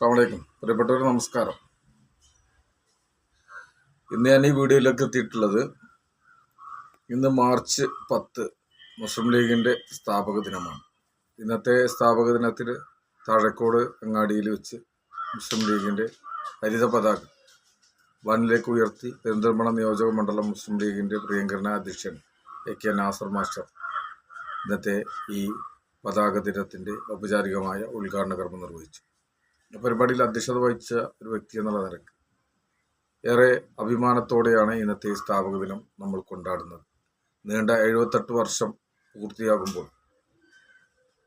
അസ്സലാമലൈക്കും പ്രിയപ്പെട്ടവർ, നമസ്കാരം. ഇന്ന് ഞാൻ ഈ വീഡിയോയിലേക്ക് എത്തിയിട്ടുള്ളത് ഇന്ന് മാർച്ച് 10 മുസ്ലിം ലീഗിൻ്റെ സ്ഥാപക ദിനമാണ്. ഇന്നത്തെ സ്ഥാപക ദിനത്തിൽ താഴേക്കോട് അങ്ങാടിയിൽ വെച്ച് മുസ്ലിം ലീഗിൻ്റെ ഹരിത പതാക വാനിലേക്ക് ഉയർത്തി പെരിന്തൽമണ്ണ നിയോജക മണ്ഡലം മുസ്ലിം ലീഗിൻ്റെ പ്രിയങ്കരനായ അധ്യക്ഷൻ AK നാസർ മാസ്റ്റർ ഇന്നത്തെ ഈ പതാക ദിനത്തിൻ്റെ ഔപചാരികമായ ഉദ്ഘാടന കർമ്മം നിർവഹിച്ചു. പരിപാടിയിൽ അധ്യക്ഷത വഹിച്ച ഒരു വ്യക്തി എന്നുള്ള നിലക്ക് ഏറെ അഭിമാനത്തോടെയാണ് ഇന്നത്തെ സ്ഥാപക ദിനം നമ്മൾ കൊണ്ടാടുന്നത്. നീണ്ട 78 വർഷം പൂർത്തിയാകുമ്പോൾ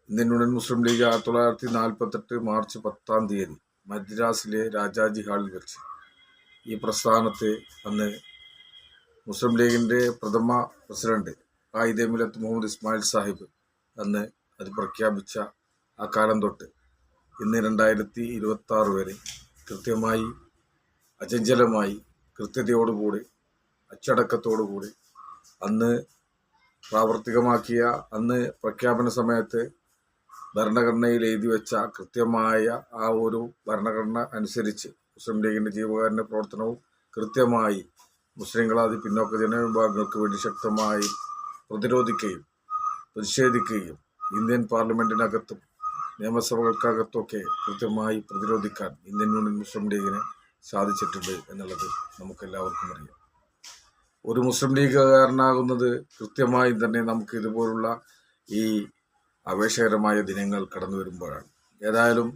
ഇന്ത്യൻ യൂണിയൻ മുസ്ലിം ലീഗ് 1948 മാർച്ച് 10 മദ്രാസിലെ രാജാജി ഹാളിൽ വെച്ച് ഈ പ്രസ്ഥാനത്തെ അന്ന് മുസ്ലിം ലീഗിൻ്റെ പ്രഥമ പ്രസിഡന്റ് ഖായിദെ മില്ലത്ത് മുഹമ്മദ് ഇസ്മായിൽ സാഹിബ് അന്ന് അത് പ്രഖ്യാപിച്ച ആ കാലം തൊട്ട് ഇന്ന് 2026 വരെ കൃത്യമായി അചഞ്ചലമായി കൃത്യതയോടുകൂടി അച്ചടക്കത്തോടുകൂടി അന്ന് പ്രാവർത്തികമാക്കിയ അന്ന് പ്രഖ്യാപന സമയത്ത് ഭരണഘടനയിൽ എഴുതി വെച്ച കൃത്യമായ ആ ഒരു ഭരണഘടന അനുസരിച്ച് മുസ്ലിം ലീഗിൻ്റെ ജീവകാരുണ്യ പ്രവർത്തനവും കൃത്യമായി മുസ്ലിങ്ങളാദി പിന്നോക്ക ജനവിഭാഗങ്ങൾക്ക് വേണ്ടി ശക്തമായി പ്രതിരോധിക്കുകയും പ്രതിഷേധിക്കുകയും ഇന്ത്യൻ പാർലമെൻറ്റിനകത്തും നിയമസഭകൾക്കകത്തൊക്കെ കൃത്യമായി പ്രതിരോധിക്കാൻ ഇന്ത്യൻ യൂണിയൻ മുസ്ലിം ലീഗിന് സാധിച്ചിട്ടുണ്ട് എന്നുള്ളത് നമുക്കെല്ലാവർക്കും അറിയാം. ഒരു മുസ്ലിം ലീഗുകാരനാകുന്നത് കൃത്യമായി തന്നെ നമുക്ക് ഇതുപോലുള്ള ഈ ആവേശകരമായ ദിനങ്ങൾ കടന്നു വരുമ്പോഴാണ്. ഏതായാലും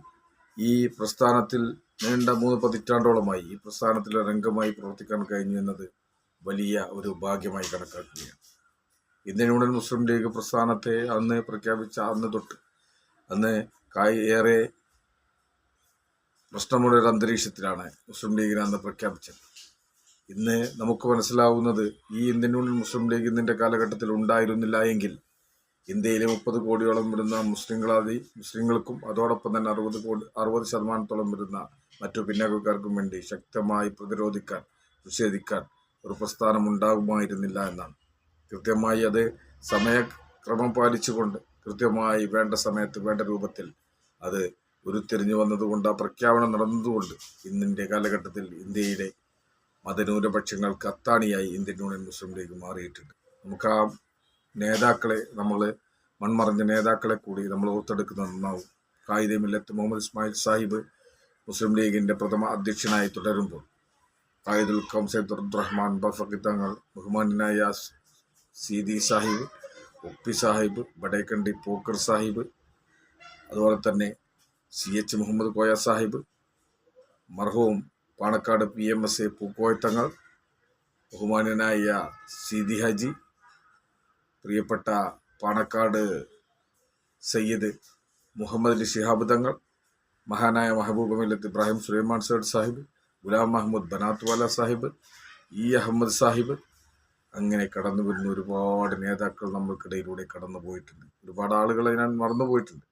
ഈ പ്രസ്ഥാനത്തിൽ നീണ്ട 3 പതിറ്റാണ്ടോളമായി ഈ പ്രസ്ഥാനത്തിൽ രംഗമായി പ്രവർത്തിക്കാൻ കഴിഞ്ഞു എന്നത് വലിയ ഒരു ഭാഗ്യമായി കണക്കാക്കുകയാണ്. ഇന്ത്യൻ യൂണിയൻ മുസ്ലിം ലീഗ് പ്രസ്ഥാനത്തെ അന്ന് പ്രഖ്യാപിച്ച അന്ന് തൊട്ട് അന്ന് ഏറെ പ്രശ്നമുള്ള ഒരു അന്തരീക്ഷത്തിലാണ് മുസ്ലിം ലീഗിനെ അന്ന് പ്രഖ്യാപിച്ചത്. ഇന്ന് നമുക്ക് മനസ്സിലാവുന്നത് ഈ ഇന്ത്യൻ യൂണിയൻ മുസ്ലിം ലീഗ് ഇന്നിൻ്റെ കാലഘട്ടത്തിൽ ഉണ്ടായിരുന്നില്ല എങ്കിൽ ഇന്ത്യയിലെ 30 കോടിയോളം വരുന്ന മുസ്ലിങ്ങൾക്കും അതോടൊപ്പം തന്നെ 60% വരുന്ന മറ്റു പിന്നാക്കക്കാർക്കും വേണ്ടി ശക്തമായി പ്രതിരോധിക്കാൻ നിഷേധിക്കാൻ ഒരു പ്രസ്ഥാനം ഉണ്ടാകുമായിരുന്നില്ല എന്നാണ്. കൃത്യമായി അത് സമയക്രമം പാലിച്ചുകൊണ്ട് കൃത്യമായി വേണ്ട സമയത്ത് വേണ്ട രൂപത്തിൽ അത് ഉരുത്തിരിഞ്ഞു വന്നതുകൊണ്ട് ആ പ്രഖ്യാപനം നടന്നതുകൊണ്ട് ഇന്നിൻ്റെ കാലഘട്ടത്തിൽ ഇന്ത്യയിലെ മതന്യൂനപക്ഷങ്ങൾക്ക് അത്താണിയായി ഇന്ത്യൻ യൂണിയൻ മുസ്ലിം ലീഗ് മാറിയിട്ടുണ്ട്. നമുക്ക് ആ നേതാക്കളെ മൺമറഞ്ഞ നേതാക്കളെ കൂടി നമ്മൾ ഓർത്തെടുക്കുന്നത് നന്നാവും. ഖായിദെ മില്ലത്ത് മുഹമ്മദ് ഇസ്മായിൽ സാഹിബ് മുസ്ലിം ലീഗിൻ്റെ പ്രഥമ അധ്യക്ഷനായി തുടരുമ്പോൾ ഖായിദുൽ ഖം സയ്യിദ് അബ്ദുറഹ്മാൻ ബഫഖി തങ്ങൾ, ബഹുമാന്യനായ സീതി സാഹിബ്, ഒപ്പി സാഹിബ്, ബഡേക്കണ്ടി പോക്കർ സാഹിബ്, അതുപോലെ തന്നെ CH മുഹമ്മദ് കോയ സാഹിബ്, മർഹൂം പാണക്കാട് PMSA പൂക്കോയ തങ്ങൾ, ബഹുമാന്യനായ സീതി ഹാജി, പ്രിയപ്പെട്ട പാണക്കാട് സയ്യിദ് മുഹമ്മദ് അലി ശിഹാബ് തങ്ങൾ, മഹാനായ മെഹബൂബ് മില്ലത്ത് ഇബ്രാഹിം സുലൈമാൻ സൈഡ് സാഹിബ്, ഗുലാം മഹമ്മൂദ് ബനാത്വാല സാഹിബ്, അഹമ്മദ് സാഹിബ്, അങ്ങനെ കടന്നു വരുന്ന ഒരുപാട് നേതാക്കൾ നമ്മൾക്കിടയിലൂടെ കടന്നു പോയിട്ടുണ്ട്. ഒരുപാട് ആളുകളെ ഞാൻ മറന്നുപോയിട്ടുണ്ട്.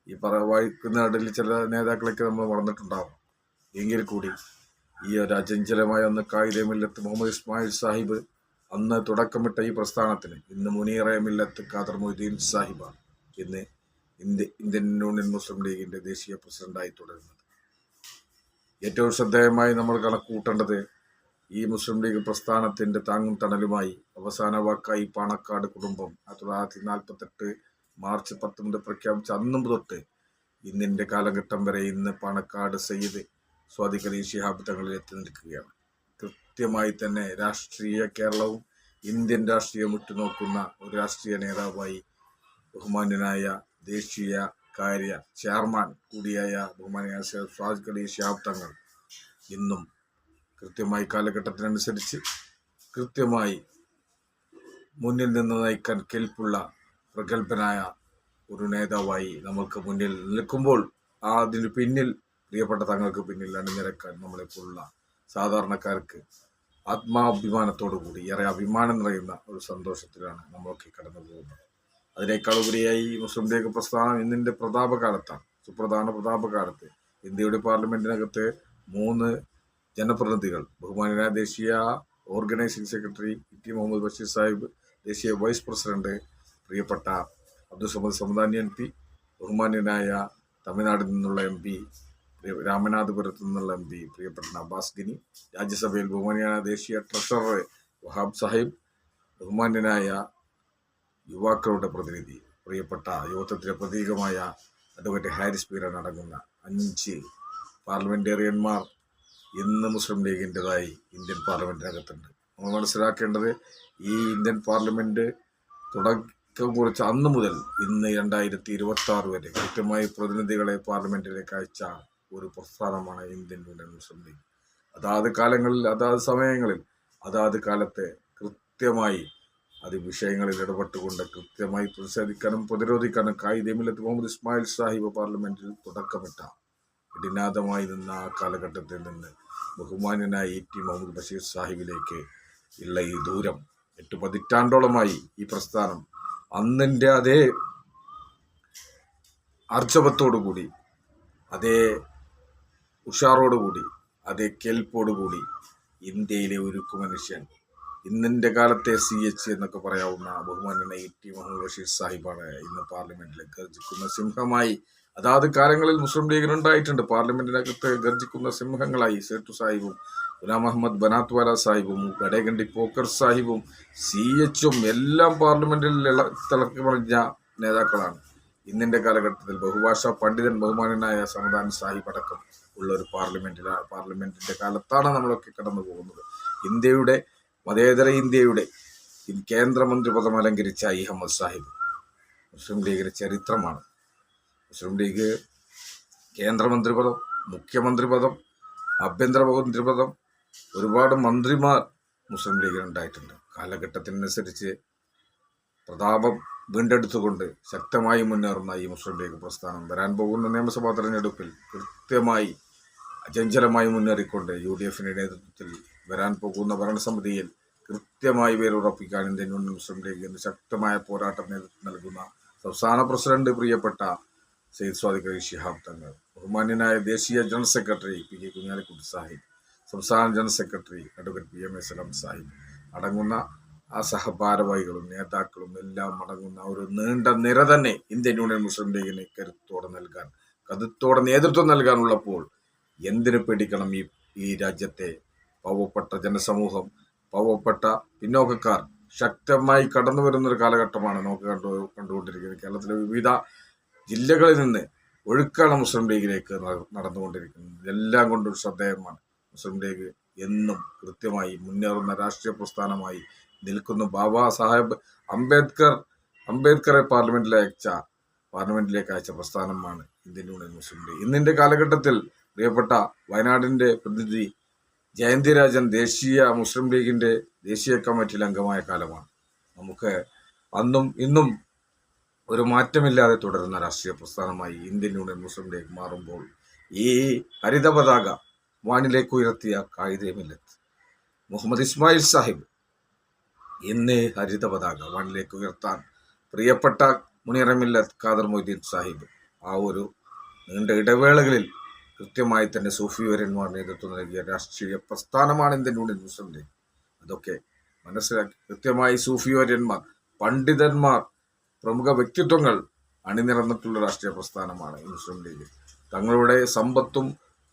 ഈ വായിക്കുന്ന ഇടയിൽ ചില നേതാക്കളൊക്കെ നമ്മൾ മറന്നിട്ടുണ്ടാവും. എങ്കിൽ കൂടി ഈ ഒരു അചഞ്ചലമായ അന്ന് ഖായിദെ മില്ലത്ത് മുഹമ്മദ് ഇസ്മായിൽ സാഹിബ് അന്ന് തുടക്കമിട്ട ഈ പ്രസ്ഥാനത്തിന് ഇന്ന് മുനീറെ മില്ലത്ത് ഖാദർ മൊയ്തീൻ സാഹിബാണ് ഇന്ന് ഇന്ത്യൻ യൂണിയൻ മുസ്ലിം ലീഗിൻ്റെ ദേശീയ പ്രസിഡന്റായി തുടരുന്നത്. ഏറ്റവും ശ്രദ്ധേയമായി നമ്മൾ കണക്കുകൂട്ടേണ്ടത് ഈ മുസ്ലിം ലീഗ് പ്രസ്ഥാനത്തിൻ്റെ താങ്ങും തണലുമായി അവസാന വാക്കായി പാണക്കാട് കുടുംബം 1948 മാർച്ച് 10 പ്രഖ്യാപിച്ച അന്നും തൊട്ട് ഇന്നിൻ്റെ കാലഘട്ടം വരെ ഇന്ന് പാണക്കാട് സയ്യിദ് സ്വാദിഖ് അലി ശിഹാബ് തങ്ങളിൽ എത്തി നിൽക്കുകയാണ്. കൃത്യമായി തന്നെ രാഷ്ട്രീയ കേരളവും ഇന്ത്യൻ രാഷ്ട്രീയം ഉറ്റുനോക്കുന്ന ഒരു രാഷ്ട്രീയ നേതാവായി ബഹുമാന്യനായ ദേശീയ കാര്യ ചെയർമാൻ കൂടിയായ ബഹുമാന്യനായ സ്വാദിഖ് അലി ശിഹാബ് തങ്ങൾ ഇന്നും കൃത്യമായി കാലഘട്ടത്തിനനുസരിച്ച് കൃത്യമായി മുന്നിൽ നിന്ന് നയിക്കാൻ കെൽപ്പുള്ള പ്രഗത്ഭനായ ഒരു നേതാവായി നമ്മൾക്ക് മുന്നിൽ നിൽക്കുമ്പോൾ അതിന് പിന്നിൽ പ്രിയപ്പെട്ട തങ്ങൾക്ക് പിന്നിൽ അണിനിരക്കാൻ നമ്മളെപ്പോലുള്ള സാധാരണക്കാർക്ക് ആത്മാഭിമാനത്തോടു കൂടി ഏറെ അഭിമാനം നിറയുന്ന ഒരു സന്തോഷത്തിലാണ് നമ്മളൊക്കെ കടന്നു പോകുന്നത്. അതിനേക്കാൾ ഉപരിയായി മുസ്ലിം ലീഗ് പ്രസ്ഥാനം ഇന്നിൻ്റെ സുപ്രധാന പ്രതാപകാലത്ത് ഇന്ത്യയുടെ പാർലമെൻറ്റിനകത്ത് 3 ജനപ്രതിനിധികൾ, ബഹുമാന്യനായ ദേശീയ organising secretary T Muhammad Basheer Sahib, ദേശീയ വൈസ് പ്രസിഡന്റ് പ്രിയപ്പെട്ട അബ്ദുൽ സമദ് സമദാനി MP, ബഹുമാന്യനായ തമിഴ്നാട്ടിൽ നിന്നുള്ള MP രാമനാഥപുരത്ത് നിന്നുള്ള MP പ്രിയപ്പെട്ട അബ്ബാസ് ഗനി, രാജ്യസഭയിൽ ബഹുമാനിയായ ദേശീയ ട്രഷറർ വഹാബ് സാഹിബ്, ബഹുമാന്യനായ യുവാക്കളുടെ പ്രതിനിധി പ്രിയപ്പെട്ട യുവത്വത്തിലെ പ്രതീകമായ അഡ്വക്കേറ്റ് ഹാരിസ് പീരൻ അടങ്ങുന്ന 5 പാർലമെന്റേറിയന്മാർ ഇന്ന് മുസ്ലിം ലീഗിൻ്റെതായി ഇന്ത്യൻ പാർലമെന്റിനകത്തുണ്ട്. നമ്മൾ മനസ്സിലാക്കേണ്ടത്, ഈ ഇന്ത്യൻ പാർലമെന്റ് തുടക്കം കുറിച്ച അന്ന് മുതൽ ഇന്ന് 2026 വരെ കൃത്യമായി പ്രതിനിധികളെ പാർലമെന്റിലേക്ക് അയച്ച ഒരു പ്രസ്ഥാനമാണ് ഇന്ത്യൻ യൂണിയൻ മുസ്ലിം ലീഗ്. അതാത് കാലങ്ങളിൽ, അതാത് സമയങ്ങളിൽ, അതാത് കാലത്തെ കൃത്യമായി വിഷയങ്ങളിൽ ഇടപെട്ടുകൊണ്ട് കൃത്യമായി പ്രതിഷേധിക്കാനും പ്രതിരോധിക്കാനും ഖായിദെ മില്ലത്ത് മുഹമ്മദ് ഇസ്മായിൽ സാഹിബ് പാർലമെന്റിൽ തുടക്കമിട്ട ഇടിനാദമായി നിന്ന ആ കാലഘട്ടത്തിൽ നിന്ന് ബഹുമാന്യനായ ET മുഹമ്മദ് ബഷീർ സാഹിബിലേക്ക് ഉള്ള ഈ ദൂരം 8 പതിറ്റാണ്ടോളമായി ഈ പ്രസ്ഥാനം അന്നിൻ്റെ അതേ ആർജവത്തോടുകൂടി, അതേ ഉഷാറോടുകൂടി, അതേ കെൽപ്പോടുകൂടി ഇന്ത്യയിലെ ഉരുക്കു മനുഷ്യൻ, ഇന്നിൻ്റെ കാലത്തെ CH എന്നൊക്കെ പറയാവുന്ന ബഹുമാന്യനായ ET മുഹമ്മദ് ബഷീർ സാഹിബാണ് ഇന്ന് പാർലമെന്റിൽ ഗർജിക്കുന്ന സിംഹമായി. അതാത് കാലങ്ങളിൽ മുസ്ലിം ലീഗിനുണ്ടായിട്ടുണ്ട്. പാർലമെന്റിനകത്ത് ഗർജിക്കുന്ന സിംഹങ്ങളായി സേട്ടു സാഹിബും ഗുലാം അഹമ്മദ് ബനാത്വാല സാഹിബും ഗഡേഗണ്ഡി പോക്കർ സാഹിബും CH എല്ലാം പാർലമെന്റിൽ തിളക്കി മറിഞ്ഞ നേതാക്കളാണ്. ഇന്നിൻ്റെ കാലഘട്ടത്തിൽ ബഹുഭാഷാ പണ്ഡിതൻ ബഹുമാനനായ സമദാൻ സാഹിബ് അടക്കം ഉള്ള ഒരു പാർലമെന്റിന്റെ കാലത്താണ് നമ്മളൊക്കെ കടന്നു പോകുന്നത്. ഇന്ത്യയുടെ മതേതര ഇന്ത്യയുടെ കേന്ദ്രമന്ത്രി പദം അലങ്കരിച്ച അഹമ്മദ് സാഹിബ് മുസ്ലിം ലീഗിന്റെ ചരിത്രമാണ്. മുസ്ലിം ലീഗ് കേന്ദ്രമന്ത്രി പദം, മുഖ്യമന്ത്രി പദം, ആഭ്യന്തരമന്ത്രി പദം, ഒരുപാട് മന്ത്രിമാർ മുസ്ലിം ലീഗിനുണ്ടായിട്ടുണ്ട്. കാലഘട്ടത്തിനനുസരിച്ച് പ്രതാപം വീണ്ടെടുത്തുകൊണ്ട് ശക്തമായി മുന്നേറുന്ന ഈ മുസ്ലിം ലീഗ് പ്രസ്ഥാനം വരാൻ പോകുന്ന നിയമസഭാ തെരഞ്ഞെടുപ്പിൽ കൃത്യമായി അചഞ്ചലമായി മുന്നേറിക്കൊണ്ട് UDFന്റെ നേതൃത്വത്തിൽ വരാൻ പോകുന്ന ഭരണസമിതിയിൽ കൃത്യമായി പേരുറപ്പിക്കാൻ ഇന്ത്യൻ യൂണിയൻ മുസ്ലിം ലീഗിന് ശക്തമായ പോരാട്ടം നേതൃത്വം നൽകുന്ന സംസ്ഥാന പ്രസിഡന്റ് പ്രിയപ്പെട്ട സയ്യിദ് സ്വാദിഖ് അലി ശിഹാബ് തങ്ങൾ, ബഹുമാന്യനായ ദേശീയ general secretary PK Kunhalikutty Sahib, സംസ്ഥാന ജനറൽ സെക്രട്ടറി അഡ്വക്കേറ്റ് PMA സലാം സാഹിബ് അടങ്ങുന്ന ആ സഹഭാരവാഹികളും നേതാക്കളും എല്ലാം അടങ്ങുന്ന ഒരു നീണ്ട നിര തന്നെ ഇന്ത്യൻ യൂണിയൻ മുസ്ലിം ലീഗിന് കരുത്തോടെ നേതൃത്വം നൽകാനുള്ളപ്പോൾ എന്തിനു പേടിക്കണം? ഈ രാജ്യത്തെ പാവപ്പെട്ട ജനസമൂഹം, പാവപ്പെട്ട പിന്നോക്കക്കാർ ശക്തമായി കടന്നു വരുന്നൊരു കാലഘട്ടമാണ് നമുക്ക് കണ്ടുകൊണ്ടിരിക്കുന്നത്. കേരളത്തിലെ വിവിധ ജില്ലകളിൽ നിന്ന് ഒഴുക്കാണ് മുസ്ലിം ലീഗിലേക്ക് നടന്നുകൊണ്ടിരിക്കുന്നത്. ഇതെല്ലാം കൊണ്ടൊരു ശ്രദ്ധേയമാണ്. മുസ്ലിം ലീഗ് എന്നും കൃത്യമായി മുന്നേറുന്ന രാഷ്ട്രീയ പ്രസ്ഥാനമായി നിൽക്കുന്നു. ബാബാ സാഹേബ് അംബേദ്കറെ പാർലമെന്റിലേക്ക് അയച്ച പ്രസ്ഥാനമാണ് ഇന്ത്യൻ യൂണിയൻ മുസ്ലിം ലീഗ്. ഇന്നിന്റെ കാലഘട്ടത്തിൽ പ്രിയപ്പെട്ട വയനാടിന്റെ പ്രതിനിധി ജയന്തി രാജൻ മുസ്ലിം ലീഗിന്റെ ദേശീയ കമ്മിറ്റിയിൽ അംഗമായ കാലമാണ്. നമുക്ക് അന്നും ഇന്നും ഒരു മാറ്റമില്ലാതെ തുടരുന്ന രാഷ്ട്രീയ പ്രസ്ഥാനമായി ഇന്ത്യൻ യൂണിയൻ മുസ്ലിം ലീഗ് മാറുമ്പോൾ ഈ ഹരിത പതാക വാനിലേക്ക് ഉയർത്തിയ ഖായിദെ മില്ലത്ത് മുഹമ്മദ് ഇസ്മായിൽ സാഹിബ് ഇന്ന് ഹരിത പതാക വാനിലേക്ക് ഉയർത്താൻ പ്രിയപ്പെട്ട മുനീർ മില്ലത്ത് ഖാദർ മൊയ്തീൻ സാഹിബ് ആ ഒരു നീണ്ട ഇടവേളകളിൽ കൃത്യമായി തന്നെ സൂഫി വര്യന്മാർ നേതൃത്വം നൽകിയ രാഷ്ട്രീയ പ്രസ്ഥാനമാണ് ഇന്ത്യൻ യൂണിയൻ മുസ്ലിം ലീഗ്. അതൊക്കെ മനസ്സിലാക്കി കൃത്യമായി സൂഫി വര്യന്മാർ, പണ്ഡിതന്മാർ, പ്രമുഖ വ്യക്തിത്വങ്ങൾ അണിനിരന്നിട്ടുള്ള രാഷ്ട്രീയ പ്രസ്ഥാനമാണ് ഈ മുസ്ലിം ലീഗ്. തങ്ങളുടെ സമ്പത്തും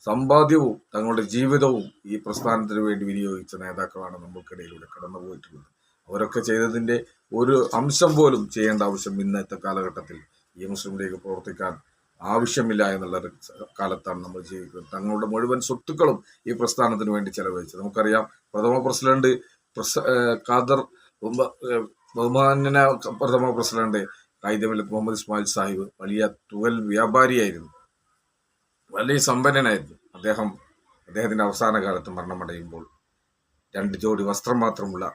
സമ്പാദ്യവും തങ്ങളുടെ ജീവിതവും ഈ പ്രസ്ഥാനത്തിന് വേണ്ടി വിനിയോഗിച്ച നേതാക്കളാണ് നമ്മൾക്കിടയിലൂടെ കടന്നുപോയിട്ടുള്ളത്. അവരൊക്കെ ചെയ്തതിൻ്റെ ഒരു അംശം പോലും ചെയ്യേണ്ട ആവശ്യം ഇന്നത്തെ കാലഘട്ടത്തിൽ ഈ മുസ്ലിം ലീഗ് പ്രവർത്തിക്കാൻ ആവശ്യമില്ല എന്നുള്ള കാലത്താണ് നമ്മൾ ജീവിക്കുന്നത്. തങ്ങളുടെ മുഴുവൻ സ്വത്തുക്കളും ഈ പ്രസ്ഥാനത്തിന് വേണ്ടി ചെലവഴിച്ചത് നമുക്കറിയാം. പ്രഥമ പ്രസിഡന്റ് ഖാദർ ബഹുമാന്യന പ്രഥമ പ്രസിഡന്റ് ഖായിദെ മില്ലത്ത് മുഹമ്മദ് ഇസ്മായിൽ സാഹിബ് വലിയ തുകൽ വ്യാപാരിയായിരുന്നു, വലിയ സമ്പന്നനായിരുന്നു. അദ്ദേഹത്തിന്റെ അവസാന കാലത്ത് മരണമടയുമ്പോൾ 2 ജോഡി വസ്ത്രം മാത്രമുള്ള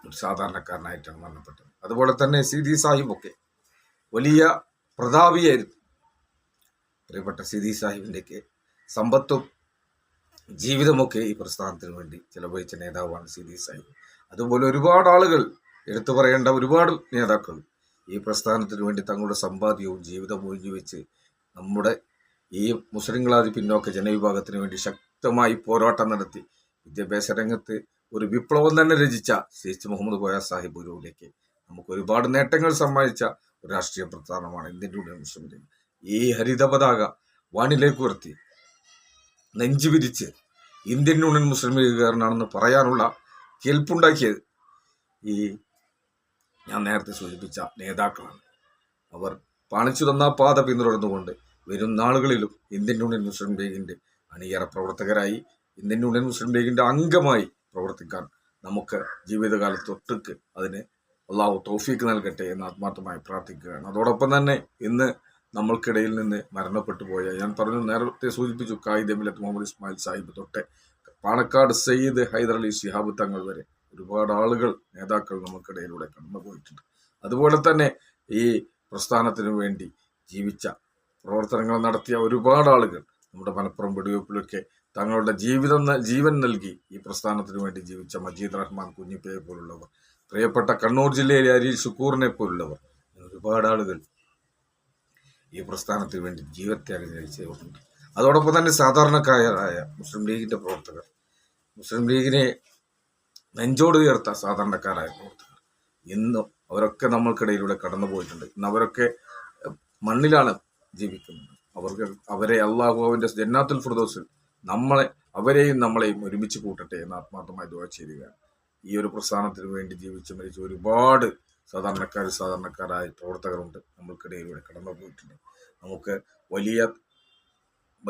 ഒരു സാധാരണക്കാരനായിട്ടാണ് മരണപ്പെട്ടത്. അതുപോലെ തന്നെ CD സാഹിബൊക്കെ വലിയ പ്രതാപിയായിരുന്നു. പ്രിയപ്പെട്ട CD സാഹിബിൻ്റെയൊക്കെ സമ്പത്തും ജീവിതമൊക്കെ ഈ പ്രസ്ഥാനത്തിന് വേണ്ടി ചെലവഴിച്ച നേതാവാണ് CD സാഹിബ്. അതുപോലെ ഒരുപാട് ആളുകൾ, എടുത്തു പറയേണ്ട ഒരുപാട് നേതാക്കൾ ഈ പ്രസ്ഥാനത്തിന് വേണ്ടി തങ്ങളുടെ സമ്പാദ്യവും ജീവിതവും ഒഴിഞ്ഞുവെച്ച് നമ്മുടെ ഈ മുസ്ലിങ്ങളാദി പിന്നോക്ക ജനവിഭാഗത്തിന് വേണ്ടി ശക്തമായി പോരാട്ടം നടത്തി വിദ്യാഭ്യാസ രംഗത്ത് ഒരു വിപ്ലവം തന്നെ രചിച്ച CH മുഹമ്മദ് കോയ സാഹിബിലൂടെയൊക്കെ നമുക്ക് ഒരുപാട് നേട്ടങ്ങൾ സമ്മാനിച്ച ഒരു രാഷ്ട്രീയ പ്രസ്ഥാനമാണ് ഇന്ത്യൻ യൂണിയൻ മുസ്ലിം ലീഗ്. ഈ ഹരിത പതാക വാനിലേക്ക് ഉയർത്തി നെഞ്ചു വിരിച്ച് ഇന്ത്യൻ യൂണിയൻ മുസ്ലിം ലീഗുകാരനാണെന്ന് പറയാനുള്ള കെൽപ്പുണ്ടാക്കിയത് ഈ ഞാൻ നേരത്തെ സൂചിപ്പിച്ച നേതാക്കളാണ്. അവർ കാണിച്ചു തന്ന പാത പിന്തുടർന്നുകൊണ്ട് വരും നാളുകളിലും ഇന്ത്യൻ യൂണിയൻ മുസ്ലിം ലീഗിൻ്റെ അണിയറ പ്രവർത്തകരായി ഇന്ത്യൻ യൂണിയൻ മുസ്ലിം ലീഗിൻ്റെ അംഗമായി പ്രവർത്തിക്കാൻ നമുക്ക് ജീവിതകാലത്ത് ഒട്ടുക്ക് അതിന് അള്ളാഹു തൗഫീക്ക് നൽകട്ടെ എന്ന് ആത്മാർത്ഥമായി പ്രാർത്ഥിക്കുകയാണ്. അതോടൊപ്പം തന്നെ ഇന്ന് നമ്മൾക്കിടയിൽ നിന്ന് മരണപ്പെട്ടു പോയ, ഞാൻ പറഞ്ഞു നേരത്തെ സൂചിപ്പിച്ചു, ഖായിദ് മില്ലത്ത് മുഹമ്മദ് ഇസ്മായിൽ സാഹിബ് തൊട്ട് പാണക്കാട് സയ്യിദ് ഹൈദർ അലി ശിഹാബ് തങ്ങൾ വരെ ഒരുപാട് ആളുകൾ, നേതാക്കൾ നമുക്കിടയിലൂടെ കടന്നുപോയിട്ടുണ്ട്. അതുപോലെ തന്നെ ഈ പ്രസ്ഥാനത്തിനു വേണ്ടി ജീവിച്ച, പ്രവർത്തനങ്ങൾ നടത്തിയ ഒരുപാട് ആളുകൾ നമ്മുടെ മലപ്പുറം വെടിവെപ്പിലൊക്കെ തങ്ങളുടെ ജീവൻ നൽകി ഈ പ്രസ്ഥാനത്തിനു വേണ്ടി ജീവിച്ച മജീദ് റഹ്മാൻ കുഞ്ഞിപ്പയെ പോലുള്ളവർ, പ്രിയപ്പെട്ട കണ്ണൂർ ജില്ലയിലെ അരിൽ ഷുക്കൂറിനെ പോലുള്ളവർ, ഒരുപാട് ആളുകൾ ഈ പ്രസ്ഥാനത്തിന് വേണ്ടി ജീവത്യാഗം കഴിച്ചവരുണ്ട്. അതോടൊപ്പം തന്നെ സാധാരണക്കാരായ മുസ്ലിം ലീഗിൻ്റെ പ്രവർത്തകർ, മുസ്ലിം ലീഗിനെ നെഞ്ചോട് ഉയർത്ത സാധാരണക്കാരായ പ്രവർത്തകർ, ഇന്നും അവരൊക്കെ നമ്മൾക്കിടയിലൂടെ കടന്നു പോയിട്ടുണ്ട്. ഇന്ന് അവരൊക്കെ മണ്ണിലാണ് ജീവിക്കുന്നത്. അവരെ അള്ളാഹു അവൻ്റെ ജന്നാത്തുൽ ഫിർദൗസിൽ അവരെയും നമ്മളെയും ഒരുമിച്ച് കൂട്ടട്ടെ എന്ന് ആത്മാർത്ഥമായി ദുആ ചെയ്യുകയാണ്. ഈ ഒരു പ്രസ്ഥാനത്തിന് വേണ്ടി ജീവിച്ച് മരിച്ച ഒരുപാട് സാധാരണക്കാരായ പ്രവർത്തകരുണ്ട് നമ്മൾക്കിടയിലൂടെ കടന്നു പോയിട്ടുണ്ട്. നമുക്ക്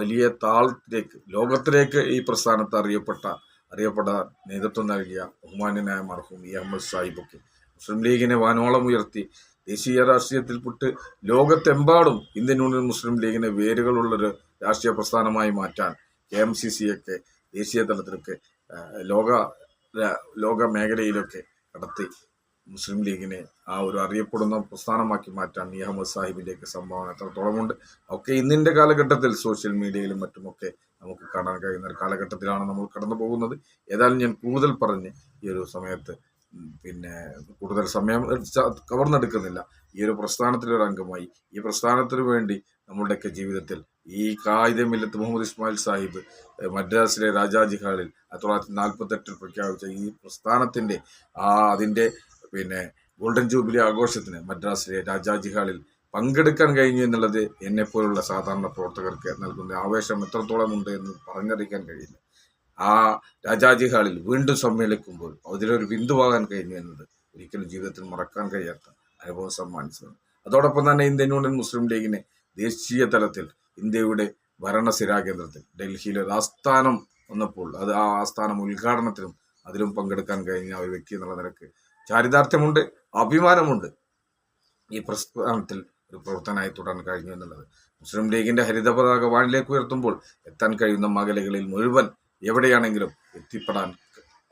വലിയ താളത്തിലേക്ക്, ലോകത്തിലേക്ക് ഈ പ്രസ്ഥാനത്ത് അറിയപ്പെട്ട നേതൃത്വം നൽകിയ ബഹുമാന്യനായ മർഹൂം ഇ അഹമ്മദ് സാഹിബൊക്കെ മുസ്ലിം ലീഗിനെ വാനോളം ഉയർത്തി ദേശീയ രാഷ്ട്രീയത്തിൽപ്പെട്ട് ലോകത്തെമ്പാടും ഇന്ത്യൻ യൂണിയൻ മുസ്ലിം ലീഗിനെ വേരുകളുള്ളൊരു രാഷ്ട്രീയ പ്രസ്ഥാനമായി മാറ്റാൻ KMCC ഒക്കെ ദേശീയ തലത്തിലൊക്കെ ലോക മേഖലയിലൊക്കെ കടത്തി മുസ്ലിം ലീഗിനെ ആ ഒരു അറിയപ്പെടുന്ന പ്രസ്ഥാനമാക്കി മാറ്റാൻ ഇ അഹമ്മദ് സാഹിബിൻ്റെയൊക്കെ സംഭാവന എത്രത്തോളമുണ്ട്. ഒക്കെ ഇന്നിൻ്റെ കാലഘട്ടത്തിൽ സോഷ്യൽ മീഡിയയിലും മറ്റുമൊക്കെ നമുക്ക് കാണാൻ കഴിയുന്ന ഒരു കാലഘട്ടത്തിലാണ് നമ്മൾ കടന്നു പോകുന്നത്. ഏതായാലും ഞാൻ കൂടുതൽ പറഞ്ഞ് ഈ ഒരു സമയത്ത് കൂടുതൽ സമയം കവർന്നെടുക്കുന്നില്ല. ഈ ഒരു പ്രസ്ഥാനത്തിലൊരു അംഗമായി, ഈ പ്രസ്ഥാനത്തിന് വേണ്ടി നമ്മളുടെയൊക്കെ ജീവിതത്തിൽ ഈ ഖായിദ് മില്ലത്ത് മുഹമ്മദ് ഇസ്മായിൽ സാഹിബ് മദ്രാസിലെ രാജാജി ഹാളിൽ 1948 പ്രഖ്യാപിച്ച ഈ പ്രസ്ഥാനത്തിൻ്റെ അതിൻ്റെ ഗോൾഡൻ ജൂബിലി ആഘോഷത്തിന് മദ്രാസിലെ രാജാജി ഹാളിൽ പങ്കെടുക്കാൻ കഴിഞ്ഞു എന്നുള്ളത് എന്നെപ്പോലുള്ള സാധാരണ പ്രവർത്തകർക്ക് നൽകുന്ന ആവേശം എത്രത്തോളം ഉണ്ട് എന്ന് പറഞ്ഞറിയിക്കാൻ കഴിയില്ല. ആ രാജാജി ഹാളിൽ വീണ്ടും സമ്മേളിക്കുമ്പോൾ അതിലൊരു ബിന്ദുവാകാൻ കഴിഞ്ഞു എന്നത് ഒരിക്കലും ജീവിതത്തിൽ മറക്കാൻ കഴിയാത്ത അനുഭവം സമ്മാനിച്ചതാണ്. അതോടൊപ്പം തന്നെ ഇന്ത്യൻ യൂണിയൻ മുസ്ലിം ലീഗിനെ ദേശീയ തലത്തിൽ ഇന്ത്യയുടെ ഭരണസിരാകേന്ദ്രത്തിൽ ഡൽഹിയിൽ ഒരു ആസ്ഥാനം വന്നപ്പോൾ ആ ആസ്ഥാനം ഉദ്ഘാടനത്തിനും അതിലും പങ്കെടുക്കാൻ കഴിഞ്ഞ ഒരു വ്യക്തി എന്നുള്ള നിലക്ക് ചാരിതാർത്ഥ്യമുണ്ട്, അഭിമാനമുണ്ട്. ഈ പ്രസ്ഥാനത്തിൽ ഒരു പ്രവർത്തനമായി തുടരാൻ കഴിഞ്ഞു എന്നുള്ളത്. മുസ്ലിം ലീഗിൻ്റെ ഹരിത പതാക വാനിലേക്ക് ഉയർത്തുമ്പോൾ എത്താൻ കഴിയുന്ന മേഖലകളിൽ മുഴുവൻ എവിടെയാണെങ്കിലും എത്തിപ്പെടാൻ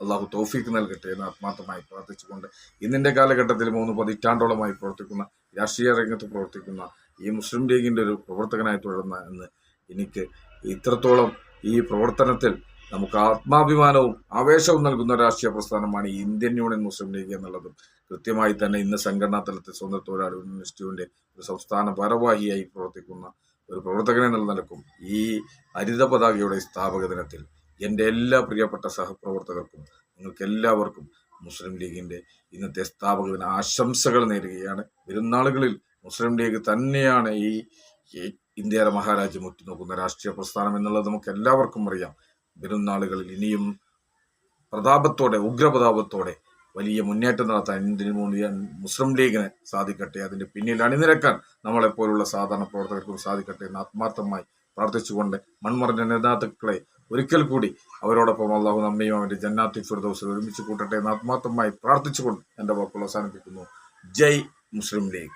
അള്ളാഹു തൗഫീക്ക് നൽകട്ടെ എന്ന് ആത്മാർത്ഥമായി പ്രാർത്ഥിച്ചുകൊണ്ട് ഇന്നിൻ്റെ കാലഘട്ടത്തിൽ 3 പതിറ്റാണ്ടോളമായി പ്രവർത്തിക്കുന്ന, രാഷ്ട്രീയ രംഗത്ത് പ്രവർത്തിക്കുന്ന ഈ മുസ്ലിം ലീഗിൻ്റെ ഒരു പ്രവർത്തകനായി തുടരുന്ന എന്ന് എനിക്ക് ഇത്രത്തോളം ഈ പ്രവർത്തനത്തിൽ നമുക്ക് ആത്മാഭിമാനവും ആവേശവും നൽകുന്ന രാഷ്ട്രീയ പ്രസ്ഥാനമാണ് ഈ ഇന്ത്യൻ യൂണിയൻ മുസ്ലിം ലീഗ് എന്നുള്ളതും കൃത്യമായി തന്നെ ഇന്ന് സംഘടനാ തലത്തിൽ സ്വന്തം തൊഴിലാളി ഇൻസ്റ്റിറ്റ്യൂട്ടിൻ്റെ ഒരു സംസ്ഥാന ഭാരവാഹിയായി പ്രവർത്തിക്കുന്ന ഒരു പ്രവർത്തകൻ എന്നുള്ള നിലക്കും ഈ ഹരിത പതാകയുടെ സ്ഥാപക ദിനത്തിൽ എൻ്റെ എല്ലാ പ്രിയപ്പെട്ട സഹപ്രവർത്തകർക്കും നിങ്ങൾക്ക് എല്ലാവർക്കും മുസ്ലിം ലീഗിൻ്റെ ഇന്നത്തെ സ്ഥാപക ദിന ആശംസകൾ നേരുകയാണ്. വരുന്നാളുകളിൽ മുസ്ലിം ലീഗ് തന്നെയാണ് ഈ ഇന്ത്യയുടെ മഹാരാജ്യം ഉറ്റുനോക്കുന്ന രാഷ്ട്രീയ പ്രസ്ഥാനം എന്നുള്ളത് നമുക്ക് എല്ലാവർക്കും അറിയാം. വരുന്നാളുകളിൽ ഇനിയും ഉഗ്രപ്രതാപത്തോടെ വലിയ മുന്നേറ്റം നടത്താൻ ഇന്ത്യൻ മുസ്ലിം ലീഗിന് സാധിക്കട്ടെ. അതിൻ്റെ പിന്നിൽ അണിനിരക്കാൻ നമ്മളെപ്പോലുള്ള സാധാരണ പ്രവർത്തകർക്കും സാധിക്കട്ടെ എന്ന് ആത്മാർത്ഥമായി പ്രാർത്ഥിച്ചുകൊണ്ട് മൺമറഞ്ഞ നേതാക്കളെ ഒരിക്കൽ കൂടി അവരോടൊപ്പം അള്ളാഹു നമ്മയും അവൻ്റെ ജന്നാത്തുൽ ഫിർദൗസിൽ ഒരുമിച്ച് കൂട്ടട്ടെ എന്ന് ആത്മാർത്ഥമായി പ്രാർത്ഥിച്ചുകൊണ്ട് എൻ്റെ വാക്കുകൾ അവസാനിപ്പിക്കുന്നു. ജയ് മുസ്ലിം ലീഗ്.